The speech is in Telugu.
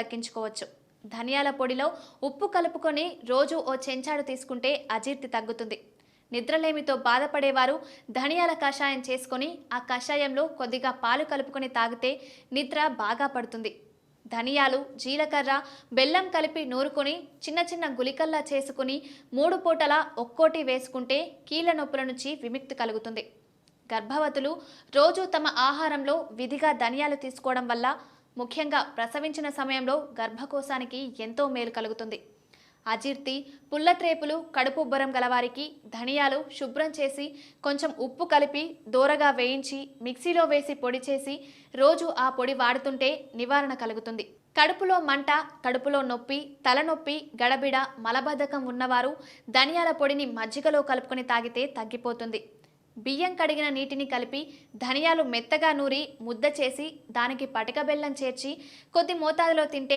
తగ్గించుకోవచ్చు. ధనియాల పొడిలో ఉప్పు కలుపుకొని రోజు ఓ చెంచాడు తీసుకుంటే అజీర్తి తగ్గుతుంది. నిద్రలేమితో బాధపడేవారు ధనియాల కషాయం చేసుకొని ఆ కషాయంలో కొద్దిగా పాలు కలుపుకొని తాగితే నిద్ర బాగా పడుతుంది. ధనియాలు, జీలకర్ర, బెల్లం కలిపి నూరుకొని చిన్న చిన్న గుళికల్లా చేసుకుని 3 పూటలా ఒక్కోటి వేసుకుంటే కీళ్ళ నొప్పుల నుంచి విముక్తి కలుగుతుంది. గర్భవతులు రోజు తమ ఆహారంలో విధిగా ధనియాలు తీసుకోవడం వల్ల ముఖ్యంగా ప్రసవించిన సమయంలో గర్భకోశానికి ఎంతో మేలు కలుగుతుంది. అజీర్తి, పుల్లట్రేపులు, కడుపుబ్బరం గలవారికి ధనియాలు శుభ్రం చేసి కొంచెం ఉప్పు కలిపి దోరగా వేయించి మిక్సీలో వేసి పొడి చేసి రోజు ఆ పొడి వాడుతుంటే నివారణ కలుగుతుంది. కడుపులో మంట, కడుపులో నొప్పి, తలనొప్పి, గడబిడ, మలబద్ధకం ఉన్నవారు ధనియాల పొడిని మజ్జిగలో కలుపుకొని తాగితే తగ్గిపోతుంది. బియ్యం కడిగిన నీటిని కలిపి ధనియాలు మెత్తగా నూరి ముద్ద చేసి దానికి పటిక బెల్లం చేర్చి కొద్ది మోతాదులో తింటే